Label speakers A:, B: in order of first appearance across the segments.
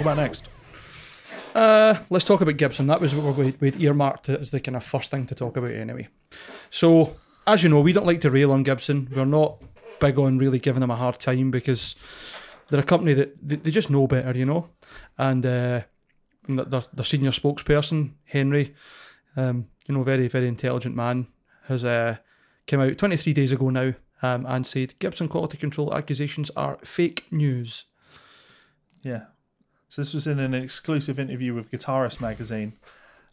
A: talk about next?
B: Let's talk about Gibson. That was what we'd earmarked it as the kind of first thing to talk about anyway. So, as you know, we don't like to rail on Gibson. We're not big on really giving them a hard time because they're a company that they just know better, you know. And their senior spokesperson, Henry, very, very intelligent man, has came out 23 days ago now and said Gibson quality control accusations are fake news.
A: Yeah. So this was in an exclusive interview with Guitarist magazine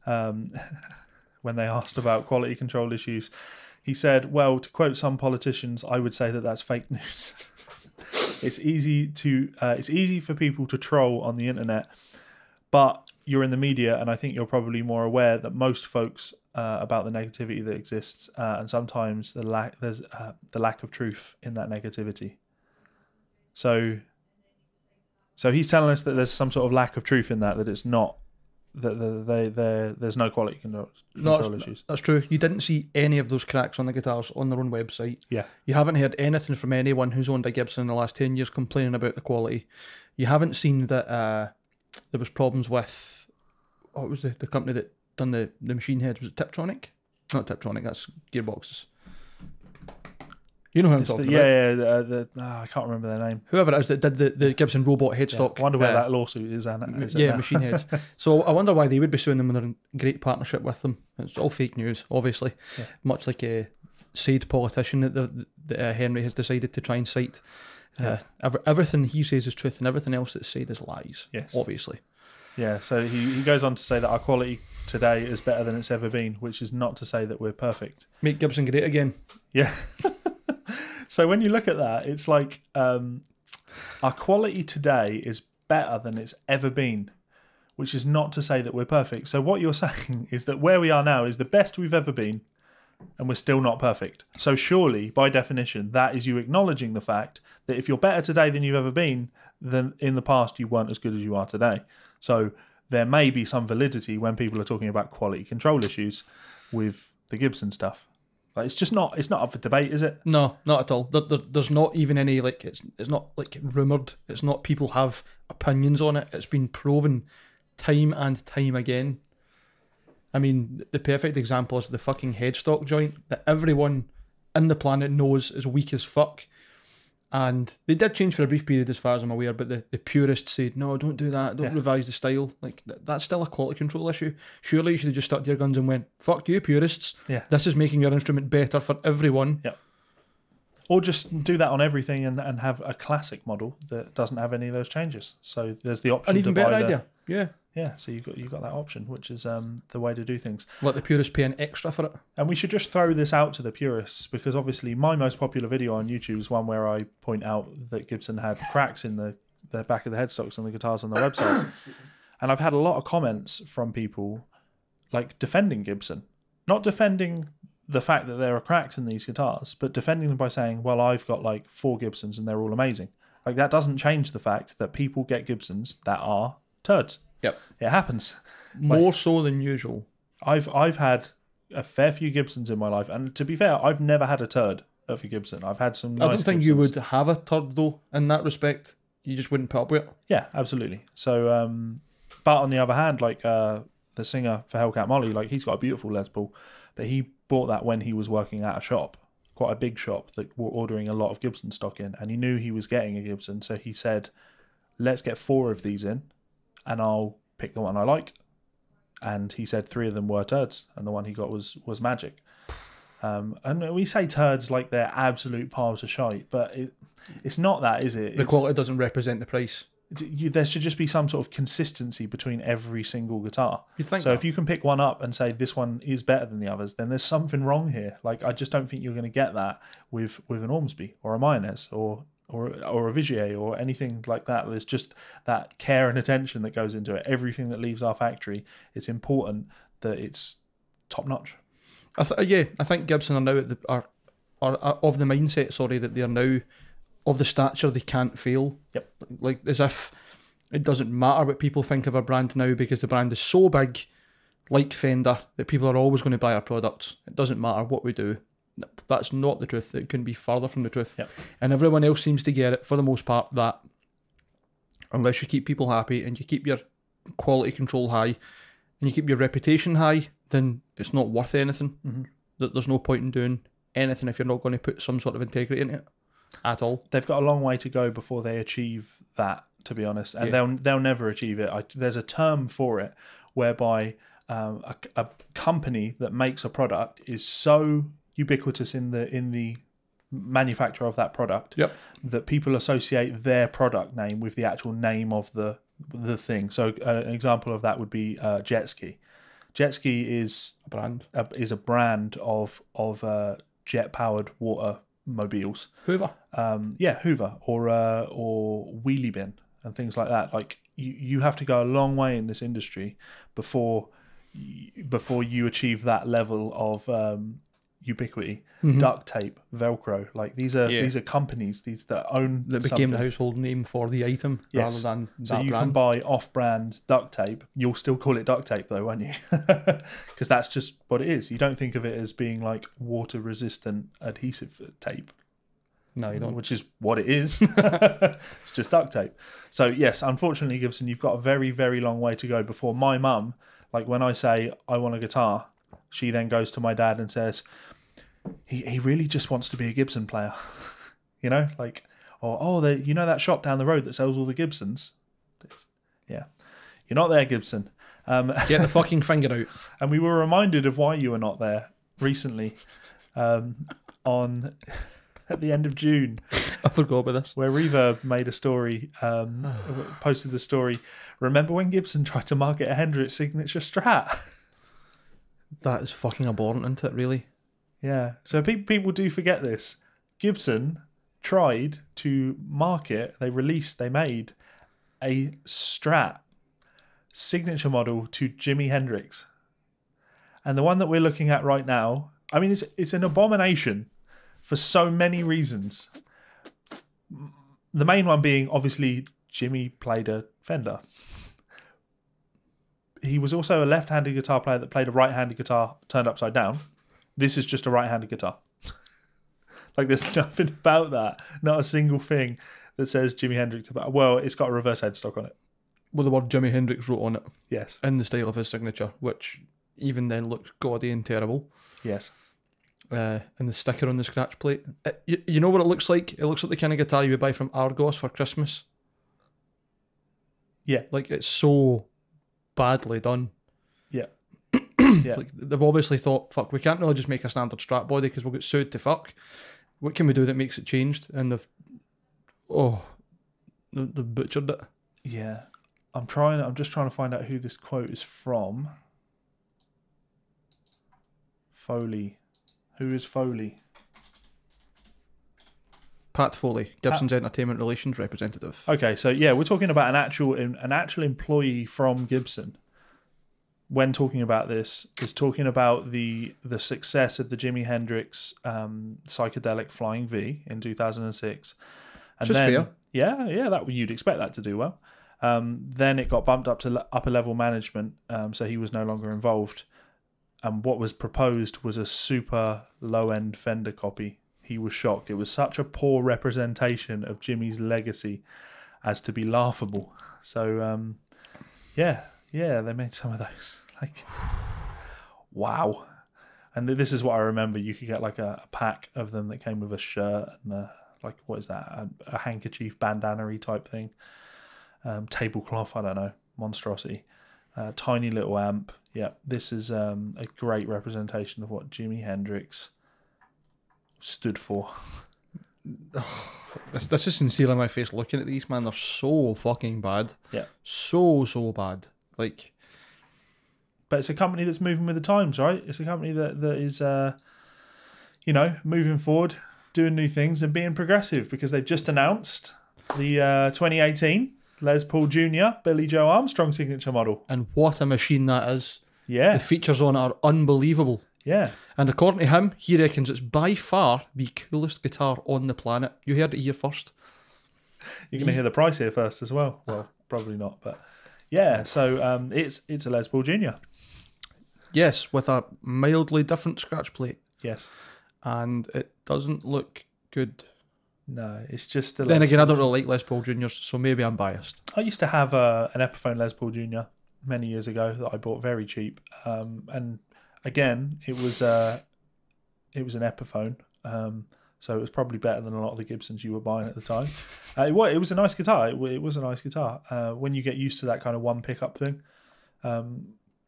A: when they asked about quality control issues. He said, well, to quote some politicians, I would say that that's fake news. It's easy for people to troll on the internet, but you're in the media, and I think you're probably more aware that most folks about the negativity that exists, and sometimes there's the lack of truth in that negativity. So he's telling us that there's some sort of lack of truth in that it's not, that there's no quality control issues.
B: That's true. You didn't see any of those cracks on the guitars on their own website.
A: Yeah.
B: You haven't heard anything from anyone who's owned a Gibson in the last 10 years complaining about the quality. You haven't seen that there was problems with, what was the company that done the machine heads? Was it Tiptronic? Not Tiptronic, that's Gearboxes. You know who I'm talking about.
A: I can't remember their name.
B: Whoever it is that did the Gibson robot headstock.
A: Yeah, I wonder where that lawsuit is.
B: Machine heads. So I wonder why they would be suing them when they're in great partnership with them. It's all fake news, obviously. Yeah. Much like a said politician that Henry has decided to try and cite. Everything he says is truth and everything else that's said is lies.
A: Yes.
B: Obviously.
A: Yeah, so he goes on to say that our quality today is better than it's ever been, which is not to say that we're perfect.
B: Make Gibson great again.
A: Yeah. So when you look at that, it's like our quality today is better than it's ever been, which is not to say that we're perfect. So what you're saying is that where we are now is the best we've ever been, and we're still not perfect. So surely, by definition, that is you acknowledging the fact that if you're better today than you've ever been, then in the past you weren't as good as you are today. So there may be some validity when people are talking about quality control issues with the Gibson stuff. Like, it's not up for debate, is it?
B: No, not at all. There's not even any, like, it's not like rumoured. It's not people have opinions on it. It's been proven time and time again. I mean, the perfect example is the fucking headstock joint that everyone in the planet knows is weak as fuck. And they did change for a brief period as far as I'm aware, but the purists said, no, don't do that, don't revise the style. Like, that's still a quality control issue. Surely you should have just stuck to your guns and went, fuck you, purists.
A: Yeah.
B: This is making your instrument better for everyone.
A: Yeah. Or just do that on everything and have a classic model that doesn't have any of those changes. So there's the option
B: An even
A: to buy
B: better idea. Yeah.
A: Yeah, so you've got that option, which is the way to do things.
B: Let the purists pay an extra for it.
A: And we should just throw this out to the purists, because obviously my most popular video on YouTube is one where I point out that Gibson had cracks in the back of the headstocks on the guitars on the website. And I've had a lot of comments from people like defending Gibson. Not defending the fact that there are cracks in these guitars, but defending them by saying, well, I've got like 4 Gibsons and they're all amazing. Like, that doesn't change the fact that people get Gibsons that are turds.
B: Yep.
A: It happens.
B: More so than usual.
A: I've had a fair few Gibsons in my life, and to be fair, I've never had a turd of a Gibson. I've had some nice
B: I don't think
A: Gibsons.
B: you would have a turd, though, in that respect. You just wouldn't put up with it.
A: Yeah, absolutely. So, but on the other hand, like the singer for Hellcat Molly, like, he's got a beautiful Les Paul, but he bought that when he was working at a shop, quite a big shop that were ordering a lot of Gibson stock in, and he knew he was getting a Gibson, so he said, let's get 4 of these in, and I'll pick the one I like. And he said 3 of them were turds, and the one he got was magic. And we say turds like they're absolute piles of shite, but it's not that, is it?
B: The quality doesn't represent the price.
A: There should just be some sort of consistency between every single guitar.
B: You'd think
A: so. If you can pick one up and say this one is better than the others, then there's something wrong here. Like, I just don't think you're going to get that with an Ormsby or a Mayonnaise or a Vigier or anything like that. There's just that care and attention that goes into it. Everything that leaves our factory, it's important that it's top notch.
B: I think Gibson are now are of the mindset, that they are now of the stature they can't fail.
A: Yep.
B: Like, as if it doesn't matter what people think of our brand now, because the brand is so big, like Fender, that people are always going to buy our products. It doesn't matter what we do. That's not the truth. It couldn't be further from the truth.
A: Yep.
B: And everyone else seems to get it, for the most part, that unless you keep people happy and you keep your quality control high and you keep your reputation high, then it's not worth anything.
A: Mm-hmm.
B: There's no point in doing anything if you're not going to put some sort of integrity in it at all.
A: They've got a long way to go before they achieve that, to be honest, and they'll never achieve it. There's a term for it whereby a company that makes a product is so ubiquitous in the manufacture of that product that people associate their product name with the actual name of the thing. So an example of that would be jet ski. Jet ski is
B: A brand.
A: Is a brand of jet powered water mobiles.
B: Hoover.
A: Hoover or wheelie bin and things like that. Like you have to go a long way in this industry before you achieve that level of ubiquity.
B: Mm-hmm.
A: Duct tape, Velcro, like these are companies that own
B: that became the household name for the item rather than
A: so
B: that
A: you
B: brand.
A: can buy off-brand duct tape. You'll still call it duct tape though, won't you? Because that's just what it is. You don't think of it as being like water-resistant adhesive tape.
B: No, you don't.
A: Which is what it is. It's just duct tape. So yes, unfortunately, Gibson, you've got a very, very long way to go before my mum, like when I say I want a guitar, she then goes to my dad and says, he really just wants to be a Gibson player. You know, like, you know that shop down the road that sells all the Gibsons? Yeah. You're not there, Gibson.
B: Get the fucking finger out.
A: And we were reminded of why you were not there recently at the end of June.
B: I forgot about this.
A: Where Reverb made a story, posted a story. Remember when Gibson tried to market a Hendrix signature Strat?
B: That is fucking abhorrent, isn't it, really?
A: Yeah. So people do forget this. Gibson tried to market, they made a Strat signature model to Jimi Hendrix. And the one that we're looking at right now, I mean, it's an abomination for so many reasons. The main one being, obviously, Jimmy played a Fender. He was also a left-handed guitar player that played a right-handed guitar turned upside down. This is just a right-handed guitar. Like, there's nothing about that. Not a single thing that says Jimi Hendrix about. Well, it's got a reverse headstock on it.
B: With the word Jimi Hendrix wrote on it.
A: Yes.
B: In the style of his signature, which even then looks gaudy and terrible.
A: Yes.
B: And the sticker on the scratch plate. You know what it looks like? It looks like the kind of guitar you would buy from Argos for Christmas.
A: Yeah.
B: Like, it's so badly done.
A: Yeah.
B: Yeah. Like, they've obviously thought, fuck, we can't really just make a standard Strat body because we'll get sued to fuck. What can we do that makes it changed? And they've butchered it.
A: Yeah. I'm just trying to find out who this quote is from. Foley. Who is Foley?
B: Pat Foley, Gibson's Entertainment Relations representative.
A: Okay, so yeah, we're talking about an actual employee from Gibson. When talking about this, is talking about the success of the Jimi Hendrix psychedelic Flying V in 2006, and
B: Just
A: then
B: fair.
A: yeah, that you'd expect that to do well. Then it got bumped up to upper level management, so he was no longer involved. And what was proposed was a super low end Fender copy. He was shocked. It was such a poor representation of Jimmy's legacy as to be laughable. So yeah, they made some of those. Like, wow. And this is what I remember. You could get like a pack of them that came with a shirt and what is that? A handkerchief bandana-y type thing. Tablecloth, I don't know. Monstrosity. Tiny little amp. Yeah, this is a great representation of what Jimi Hendrix stood for.
B: This is sincere on my face looking at these, man. They're so fucking bad.
A: Yeah.
B: So bad. Like,
A: but it's a company that's moving with the times, right? It's a company that is, moving forward, doing new things and being progressive, because they've just announced the 2018 Les Paul Jr. Billy Joe Armstrong signature model.
B: And what a machine that is.
A: Yeah.
B: The features on it are unbelievable.
A: Yeah.
B: And according to him, he reckons it's by far the coolest guitar on the planet. You heard it here first.
A: You're going to hear the price here first as well. Well, probably not, but yeah. So it's a Les Paul Jr.
B: Yes, with a mildly different scratch plate.
A: Yes.
B: And it doesn't look good.
A: No, it's just a
B: Then
A: Les
B: again, I
A: Paul.
B: don't really like Les Paul Juniors, so maybe I'm biased.
A: I used to have an Epiphone Les Paul Junior many years ago that I bought very cheap, and again, it was an Epiphone, so it was probably better than a lot of the Gibsons you were buying at the time. It was a nice guitar. It was a nice guitar. When you get used to that kind of one pickup thing,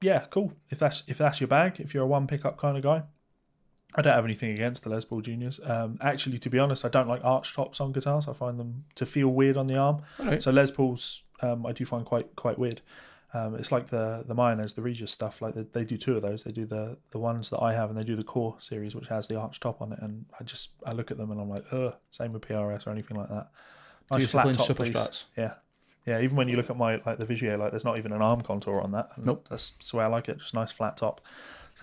A: yeah, cool. If that's your bag, if you're a one pickup kind of guy. I don't have anything against the Les Paul Juniors. Actually, to be honest, I don't like arch tops on guitars. I find them to feel weird on the arm.
B: Right.
A: So Les Pauls, I do find quite weird. It's like the Minors, the Regis stuff. Like they do two of those. They do the ones that I have, and they do the Core series, which has the arch top on it. And I look at them and I'm like, ugh. Same with PRS or anything like that. Nice flat top,
B: super
A: please.
B: strats.
A: Yeah. Even when you look at my the Vigier, there's not even an arm contour on that. And
B: Nope.
A: That's the way I like it. Just nice flat top.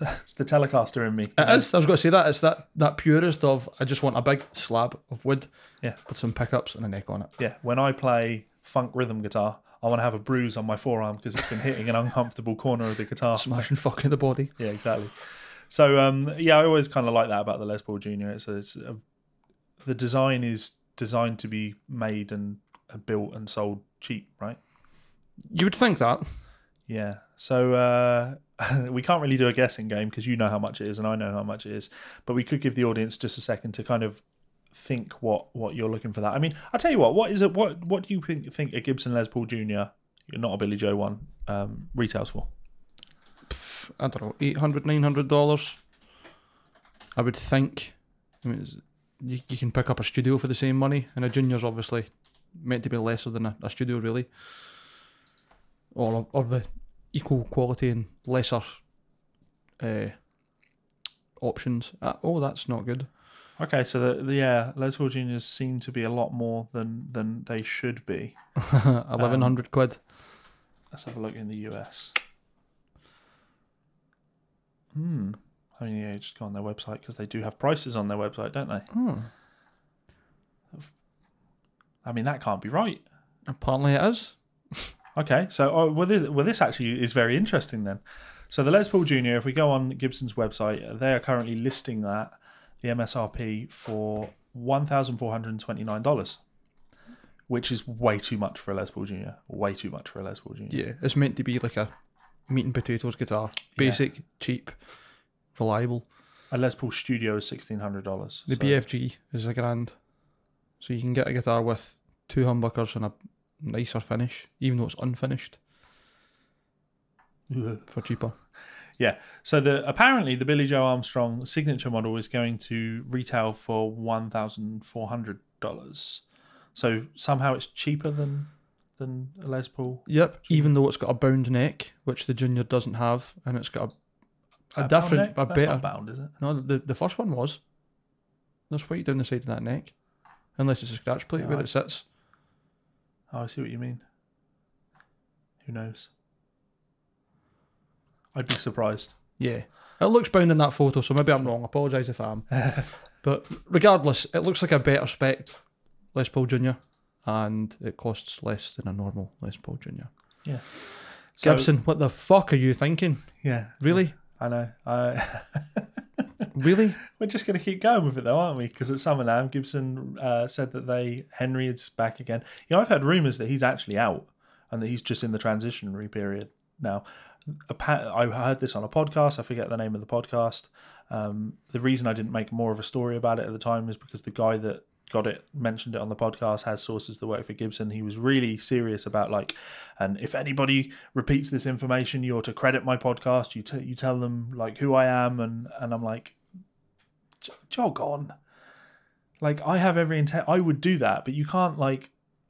A: It's the Telecaster in me.
B: It is. I was going to say that. It's that purest of, I just want a big slab of wood with some pickups and a neck on it.
A: Yeah, when I play funk rhythm guitar, I want to have a bruise on my forearm because it's been hitting an uncomfortable corner of the guitar.
B: Smashing fuck in the body.
A: Yeah, exactly. So, I always kind of like that about the Les Paul Junior. The design is designed to be made and built and sold cheap, right?
B: You would think that.
A: Yeah. So we can't really do a guessing game because you know how much it is and I know how much it is. But we could give the audience just a second to kind of think what you're looking for that. I mean, I'll tell you what is it? What do you think a Gibson Les Paul Junior, not a Billy Joe one, retails for?
B: I don't know, $800, $900. I would think. I mean, you can pick up a studio for the same money, and a Junior's obviously meant to be lesser than a studio, really, or the equal quality and lesser options. That's not good.
A: Okay, so the Les Paul Juniors seem to be a lot more than they should be.
B: 1,100 quid.
A: Let's have a look in the US. I mean, yeah, just go on their website because they do have prices on their website, don't they? I mean, that can't be right.
B: Apparently it is.
A: Okay, so this actually is very interesting then. So the Les Paul Junior, if we go on Gibson's website, they are currently listing the MSRP for $1,429, which is way too much for a Les Paul Junior. Way too much for a Les Paul Junior.
B: Yeah, it's meant to be like a meat and potatoes guitar. Basic, cheap, reliable.
A: A Les Paul Studio is $1,600.
B: The BFG is $1,000. So you can get a guitar with 2 humbuckers and a nicer finish, even though it's unfinished, for cheaper.
A: Yeah. So apparently the Billy Joe Armstrong signature model is going to retail for $1,400. So somehow it's cheaper than a Les Paul.
B: Yep. Even though it's got a bound neck, which the Junior doesn't have, and it's got a different, a
A: That's
B: better.
A: not bound, is it?
B: No, the first one was. There's weight down the side of that neck, unless it's a scratch plate where it sits.
A: Oh, I see what you mean. Who knows? I'd be surprised.
B: Yeah. It looks bound in that photo, so maybe I'm wrong. I apologise if I am. But regardless, it looks like a better spec Les Paul Junior, and it costs less than a normal Les Paul Junior.
A: Yeah. So,
B: Gibson, what the fuck are you thinking?
A: Yeah.
B: Really?
A: I know.
B: Really?
A: We're just going to keep going with it though, aren't we? Because at Summerland, Gibson said that Henry is back again. I've heard rumours that he's actually out and that he's just in the transitionary period now. I heard this on a podcast. I forget the name of the podcast. The reason I didn't make more of a story about it at the time is because the guy that mentioned it on the podcast has sources that work for Gibson. He was really serious about and if anybody repeats this information, you're to credit my podcast. You tell them who I am, and I'm like, jog on. I have every intent. I would do that, but you can't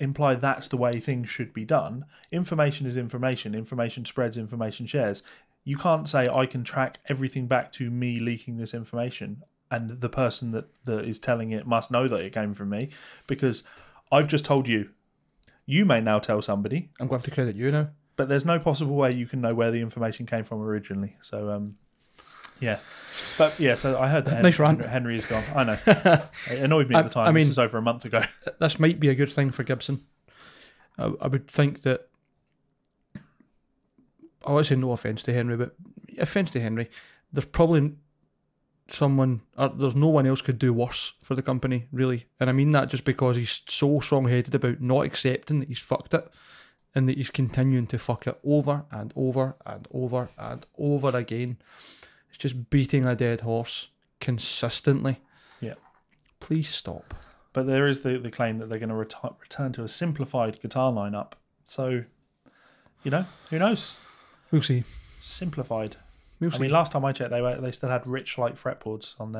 A: imply that's the way things should be done. Information is information. Information spreads. Information shares. You can't say I can track everything back to me leaking this information, and the person that is telling it must know that it came from me, because I've just told you. You may now tell somebody.
B: I'm going to have to credit you now.
A: But there's no possible way you can know where the information came from originally. So, yeah. But, yeah, so I heard that
B: nice
A: Henry is gone. I know. It annoyed me at the time. This is over a month ago.
B: This might be a good thing for Gibson. I would think that... I would say no offence to Henry, but offence to Henry. There's probably someone, or there's no one else could do worse for the company, really. And I mean that just because he's so strong-headed about not accepting that he's fucked it, and that he's continuing to fuck it over and over and over and over again. It's just beating a dead horse consistently.
A: Yeah.
B: Please stop.
A: But there is the claim that they're going to return to a simplified guitar lineup. So, who knows?
B: We'll see.
A: Simplified.
B: We'll see.
A: I mean, last time I checked, they still had rich like fretboards on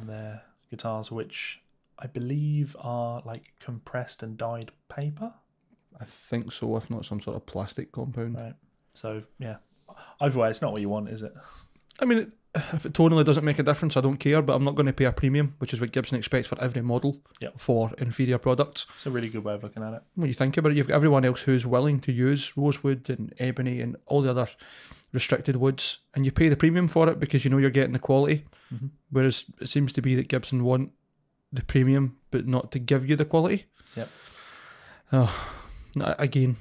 A: their guitars, which I believe are like compressed and dyed paper.
B: I think so, if not some sort of plastic compound.
A: Right. So yeah, either way, it's not what you want, is it?
B: I mean, if it tonally doesn't make a difference, I don't care, but I'm not going to pay a premium, which is what Gibson expects for every model for inferior products.
A: It's a really good way of looking at it.
B: When you think about it, you've got everyone else who's willing to use rosewood and ebony and all the other restricted woods, and you pay the premium for it because you know you're getting the quality.
A: Mm-hmm.
B: Whereas it seems to be that Gibson want the premium, but not to give you the quality.
A: Yep.
B: Again,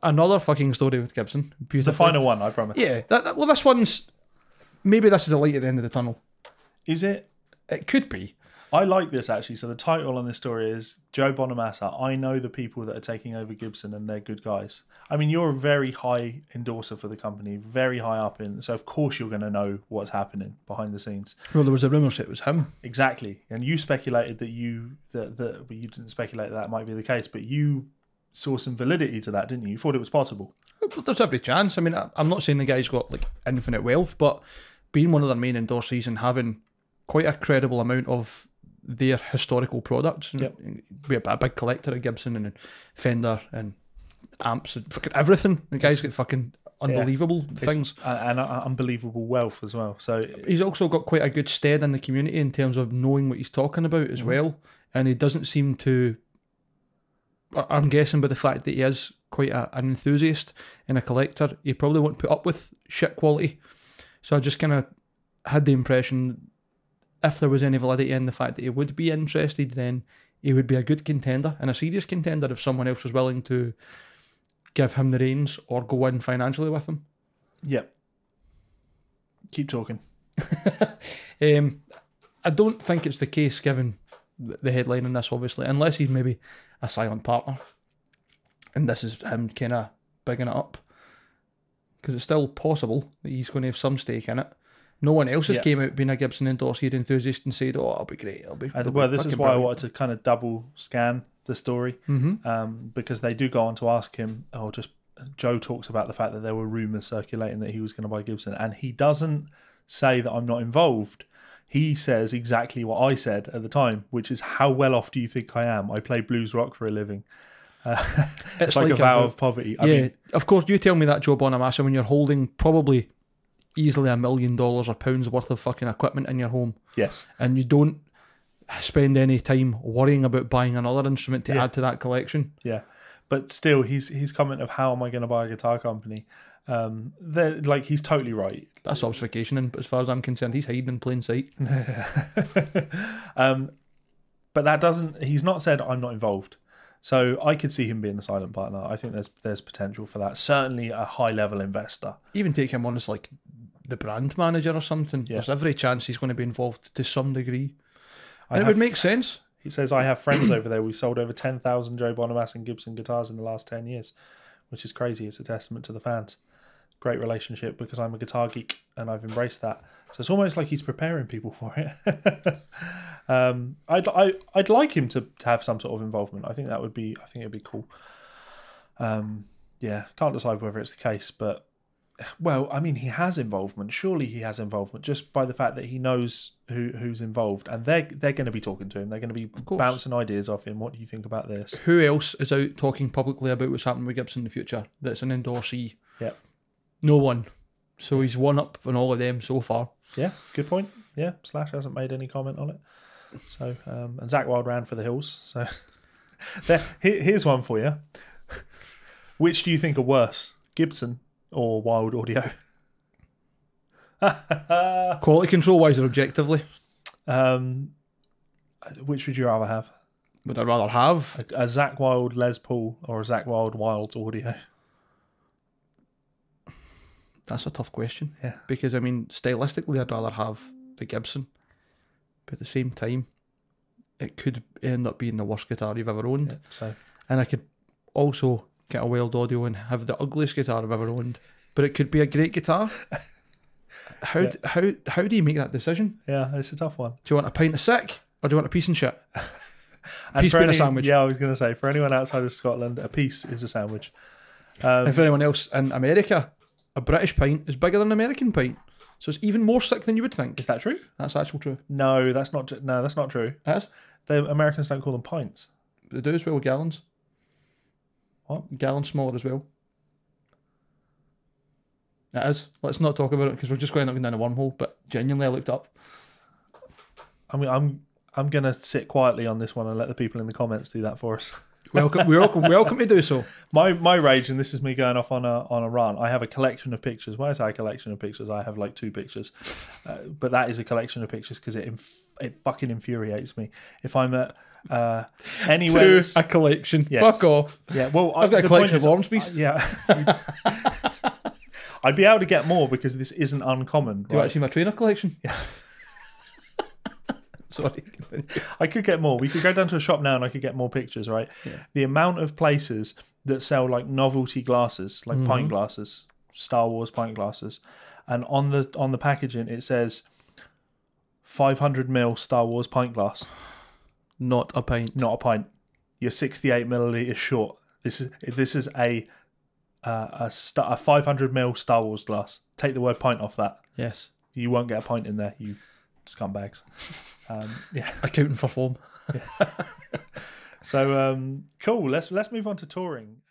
B: another fucking story with Gibson. Beautiful.
A: The final one, I promise.
B: Yeah. Well, this one's... Maybe this is a light at the end of the tunnel.
A: Is it?
B: It could be.
A: I like this, actually. So the title on this story is Joe Bonamassa, I know the people that are taking over Gibson and they're good guys. I mean, you're a very high endorser for the company, very high up in... So of course you're going to know what's happening behind the scenes.
B: Well, there was a rumour that it was him.
A: Exactly. And you speculated that you didn't speculate that might be the case, but you saw some validity to that, didn't you? You thought it was possible.
B: Well, there's every chance. I mean, I'm not saying the guy's got like infinite wealth, but being one of their main endorsees and having quite a credible amount of their historical products.
A: Yep.
B: Be a big collector of Gibson and Fender and amps and fucking everything. The guy's got fucking unbelievable things.
A: And unbelievable wealth as well. So
B: he's also got quite a good stead in the community in terms of knowing what he's talking about as well. And he doesn't seem to... I'm guessing by the fact that he is quite an enthusiast and a collector, he probably won't put up with shit quality. So I just kind of had the impression, if there was any validity in the fact that he would be interested, then he would be a good contender and a serious contender if someone else was willing to give him the reins or go in financially with him.
A: Yep. Keep talking.
B: I don't think it's the case given the headline in this, obviously, unless he's maybe a silent partner. And this is him kind of bigging it up. Because it's still possible that he's going to have some stake in it. No one else has came out being a Gibson endorsee enthusiast and said, "Oh, it'll be great.
A: Well, this is why I wanted to kind of double scan the story, because they do go on to ask him. Joe talks about the fact that there were rumours circulating that he was going to buy Gibson, and he doesn't say that I'm not involved. He says exactly what I said at the time, which is, "How well off do you think I am? I play blues rock for a living." It's like a vow of poverty. I mean,
B: of course, you tell me that, Joe Bonamassa, when you're holding probably easily $1 million or pounds worth of fucking equipment in your home.
A: Yes.
B: And you don't spend any time worrying about buying another instrument to add to that collection. Yeah.
A: But still, his comment of how am I going to buy a guitar company, he's totally right.
B: That's obfuscation, but as far as I'm concerned, he's hiding in plain sight.
A: But that doesn't... He's not said, I'm not involved. So I could see him being a silent partner. I think there's potential for that. Certainly a high-level investor.
B: Even take him on as like the brand manager or something.
A: Yeah.
B: There's every chance he's going to be involved to some degree. And it would make sense.
A: He says, I have friends over there. We sold over 10,000 Joe Bonamassa and Gibson guitars in the last 10 years, which is crazy. It's a testament to the fans. Great relationship because I'm a guitar geek and I've embraced that. So it's almost like he's preparing people for it. I'd like him to have some sort of involvement. I think it'd be cool. Can't decide whether it's the case, but well, I mean, he has involvement. Surely he has involvement just by the fact that he knows who's involved, and they're going to be talking to him. They're going to be bouncing ideas off him. What do you think about this?
B: Who else is out talking publicly about what's happening with Gibson in the future that's an endorsee?
A: Yeah.
B: No one. So he's one up on all of them so far.
A: Yeah, good point. Yeah, Slash hasn't made any comment on it. So, and Zach Wilde ran for the hills. So, here's one for you. Which do you think are worse, Gibson or Wild Audio?
B: Quality control wise or objectively?
A: Which would you rather have?
B: Would I rather have
A: a Zach Wilde Les Paul or a Zach Wilde Wild Audio?
B: That's a tough question.
A: Yeah.
B: Because, I mean, stylistically, I'd rather have the Gibson. But at the same time, it could end up being the worst guitar you've ever owned.
A: Yeah, so
B: And I could also get a wild audio and have the ugliest guitar I've ever owned. But it could be a great guitar. How do you make that decision?
A: yeah, it's a tough one.
B: Do you want a pint of sick or do you want a piece and shit?
A: And
B: Piece
A: for
B: being a sandwich.
A: Yeah, I was going to say, for anyone outside of Scotland, a piece is a sandwich.
B: And for anyone else in America, a British pint is bigger than an American pint. So it's even more sick than you would think.
A: Is that true?
B: That's actually true.
A: No, that's not. No, that's not true.
B: It is.
A: The Americans don't call them pints.
B: They do as well with gallons.
A: What?
B: Gallons smaller as well. It is. Let's not talk about it because we're just going down a wormhole. But genuinely, I looked up.
A: I mean, I'm going to sit quietly on this one and let the people in the comments do that for us.
B: Welcome to do so.
A: My rage, and this is me going off on a rant. I have a collection of pictures. When I say a collection of pictures, I have like 2 pictures, but that is a collection of pictures because it fucking infuriates me. If I'm at anywhere,
B: A collection.
A: Yes.
B: Fuck off.
A: Yeah, well,
B: I've got a collection of Ormsby's.
A: Yeah, I'd be able to get more because this isn't uncommon.
B: Do you want to see my trainer collection?
A: Yeah.
B: Sorry.
A: I could get more. We could go down to a shop now and I could get more pictures, right?
B: Yeah.
A: The amount of places that sell like novelty glasses, like pint glasses, Star Wars pint glasses, and on the packaging it says 500ml Star Wars pint glass.
B: Not a pint.
A: Not a pint. You're 68 milliliters short. This is a 500ml Star Wars glass. Take the word pint off that.
B: Yes.
A: You won't get a pint in there, you scumbags. Yeah.
B: Accounting for form.
A: So cool. Let's move on to touring.